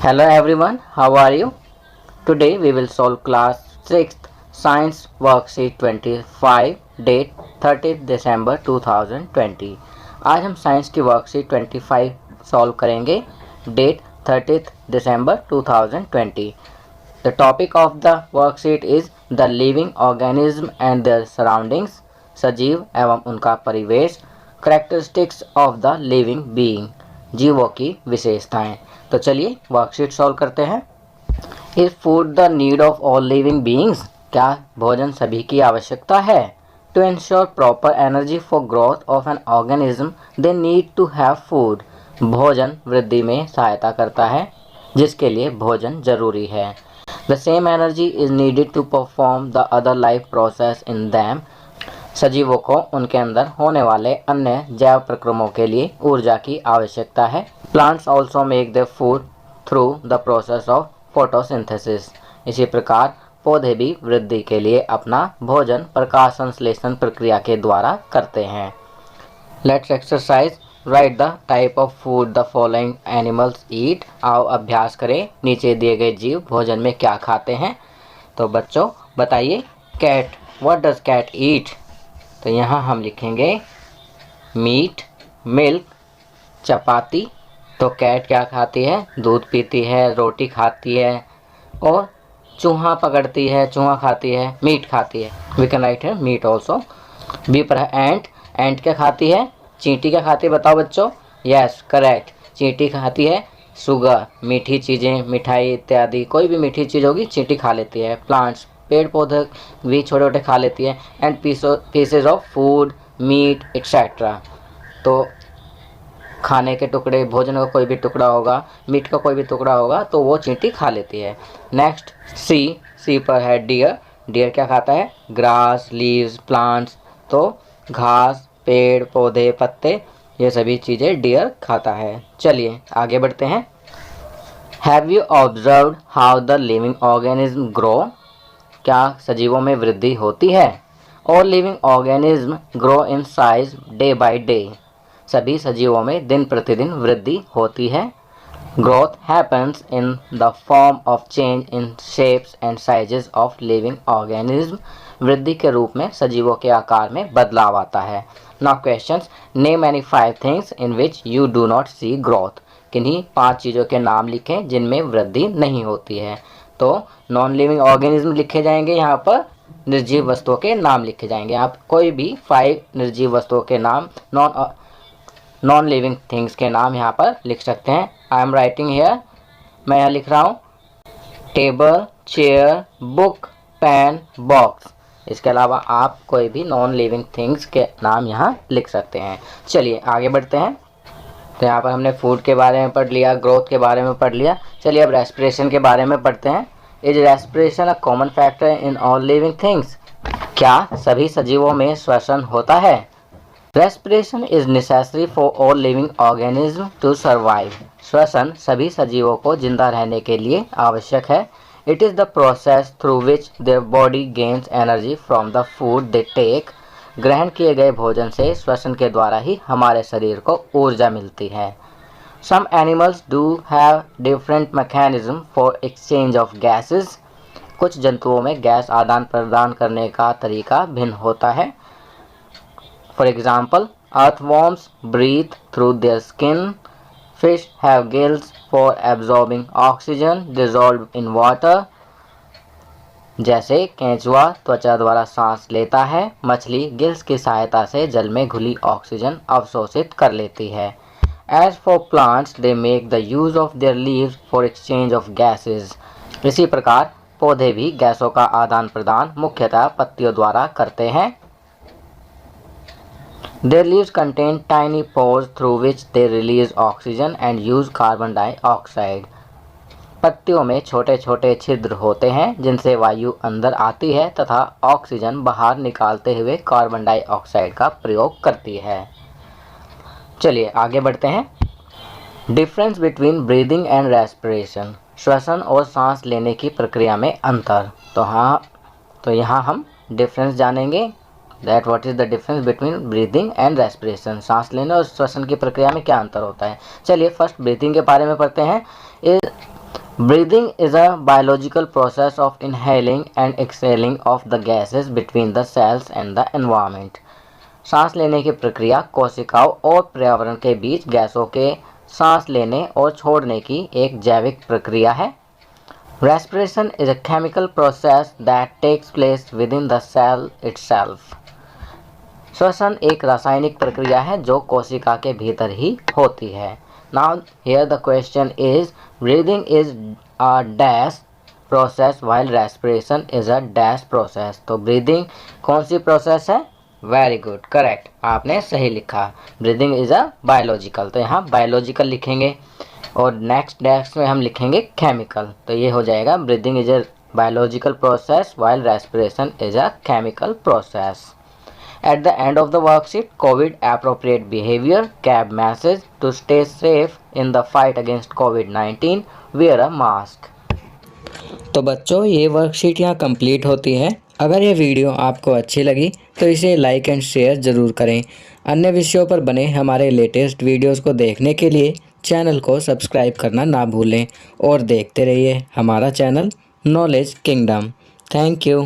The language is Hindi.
Hello everyone, how are you? Today we will solve class 6th Science Worksheet 25 date 30th December 2020। आज हम साइंस की वर्कशीट 25 सॉल्व करेंगे date 30th December 2020। The topic of the worksheet is the living organism and their surroundings, सजीव एवं उनका परिवेश, characteristics of the living being, जीवों की विशेषताएं। तो चलिए वर्कशीट सॉल्व करते हैं। Is food the need of all living beings? क्या भोजन सभी की आवश्यकता है? To ensure proper energy for growth of an organism they need to have food. भोजन वृद्धि में सहायता करता है जिसके लिए भोजन जरूरी है। The same energy is needed to perform the other life process in them. सजीवों को उनके अंदर होने वाले अन्य जैव प्रक्रमों के लिए ऊर्जा की आवश्यकता है। Plants also make the food through the process of photosynthesis. इसी प्रकार पौधे भी वृद्धि के लिए अपना भोजन प्रकाश संश्लेषण प्रक्रिया के द्वारा करते हैं। Let's exercise right the type of food the following animals eat. आओ अभ्यास करें, नीचे दिए गए जीव भोजन में क्या खाते हैं। तो बच्चों बताइए, कैट, व्हाट डज कैट ईट? तो यहाँ हम लिखेंगे मीट, मिल्क, चपाती। तो कैट क्या खाती है? दूध पीती है, रोटी खाती है और चूहा पकड़ती है, चूहा खाती है, मीट खाती है। वी कैन राइट है मीट ऑल्सो। बी पर है एंट। एंट क्या खाती है? चींटी क्या खाती है बताओ बच्चों? यस करेक्ट, चींटी खाती है शुगर, मीठी चीज़ें, मिठाई इत्यादि कोई भी मीठी चीज़ होगी चींटी खा लेती है। प्लांट्स, पेड़ पौधे भी छोटे छोटे खा लेती है। And pieces of food, meat etcetera. तो खाने के टुकड़े, भोजन का कोई भी टुकड़ा होगा, मीट का कोई भी टुकड़ा होगा तो वो चींटी खा लेती है। नेक्स्ट सी पर है डियर। डियर क्या खाता है? Grass, leaves, plants. तो घास, पेड़ पौधे, पत्ते, ये सभी चीज़ें डियर खाता है। चलिए आगे बढ़ते हैं। Have you observed how the living organism grow? क्या सजीवों में वृद्धि होती है? All living organism grow in size day by day. सभी सजीवों में दिन प्रतिदिन वृद्धि होती है। Growth happens in the form of change in shapes and sizes of living organism. वृद्धि के रूप में सजीवों के आकार में बदलाव आता है। Now questions, name any 5 things in which you do not see growth. किन्हीं 5 चीज़ों के नाम लिखें जिनमें वृद्धि नहीं होती है। तो नॉन लिविंग ऑर्गेनिज्म लिखे जाएंगे, यहाँ पर निर्जीव वस्तुओं के नाम लिखे जाएंगे। आप कोई भी 5 निर्जीव वस्तुओं के नाम, नॉन लिविंग थिंग्स के नाम यहाँ पर लिख सकते हैं। आई एम राइटिंग हेयर, मैं यहाँ लिख रहा हूँ table, chair, book, pen, box. इसके अलावा आप कोई भी नॉन लिविंग थिंग्स के नाम यहाँ लिख सकते हैं। चलिए आगे बढ़ते हैं। तो यहाँ पर हमने फूड के बारे में पढ़ लिया, ग्रोथ के बारे में पढ़ लिया। चलिए अब रेस्पिरेशन के बारे में पढ़ते हैं। Is respiration a common factor in all living things? क्या सभी सजीवों में श्वसन होता है? Respiration is necessary for all living organism to survive. श्वसन सभी सजीवों को जिंदा रहने के लिए आवश्यक है। It is the process through which their body gains energy from the food they take. ग्रहण किए गए भोजन से श्वसन के द्वारा ही हमारे शरीर को ऊर्जा मिलती है। Some animals do have different mechanism for exchange of gases. कुछ जंतुओं में गैस आदान प्रदान करने का तरीका भिन्न होता है। For example, earthworms breathe through their skin. Fish have gills for absorbing oxygen dissolved in water. जैसे केंचुआ त्वचा द्वारा सांस लेता है, मछली गिल्स की सहायता से जल में घुली ऑक्सीजन अवशोषित कर लेती है। As for plants, they make the use of their leaves for exchange of gases. इसी प्रकार पौधे भी गैसों का आदान प्रदान मुख्यतः पत्तियों द्वारा करते हैं। Their leaves contain tiny pores through which they release oxygen and use carbon dioxide. पत्तियों में छोटे छोटे छिद्र होते हैं जिनसे वायु अंदर आती है तथा ऑक्सीजन बाहर निकालते हुए कार्बन डाइऑक्साइड का प्रयोग करती है। चलिए आगे बढ़ते हैं। Difference between breathing and respiration. श्वसन और सांस लेने की प्रक्रिया में अंतर। तो यहाँ हम डिफरेंस जानेंगे। That what is the difference between breathing and respiration. सांस लेने और श्वसन की प्रक्रिया में क्या अंतर होता है। चलिए फर्स्ट ब्रीदिंग के बारे में पढ़ते हैं। Breathing is a biological process of inhaling and exhaling of the gases between the cells and the environment. सांस लेने की प्रक्रिया कोशिकाओं और पर्यावरण के बीच गैसों के सांस लेने और छोड़ने की एक जैविक प्रक्रिया है. Respiration is a chemical process that takes place within the cell itself. श्वसन एक रासायनिक प्रक्रिया है जो कोशिका के भीतर ही होती है. Now here the question is, breathing is a dash process while respiration is a dash process. तो breathing कौन सी प्रोसेस है? वेरी गुड, करेक्ट, आपने सही लिखा. ब्रीदिंग इज अ बायोलॉजिकल, तो यहाँ बायोलॉजिकल लिखेंगे और नेक्स्ट डेस्क में हम लिखेंगे केमिकल. तो ये हो जाएगा breathing is a biological process while respiration is a chemical process. At the end of the worksheet, COVID appropriate behavior, CAB message to stay safe in the fight against COVID-19, wear a mask. तो बच्चों ये वर्कशीट यहाँ कंप्लीट होती है. अगर ये वीडियो आपको अच्छी लगी तो इसे लाइक एंड शेयर ज़रूर करें. अन्य विषयों पर बने हमारे लेटेस्ट वीडियोस को देखने के लिए चैनल को सब्सक्राइब करना ना भूलें और देखते रहिए हमारा channel knowledge kingdom. Thank you.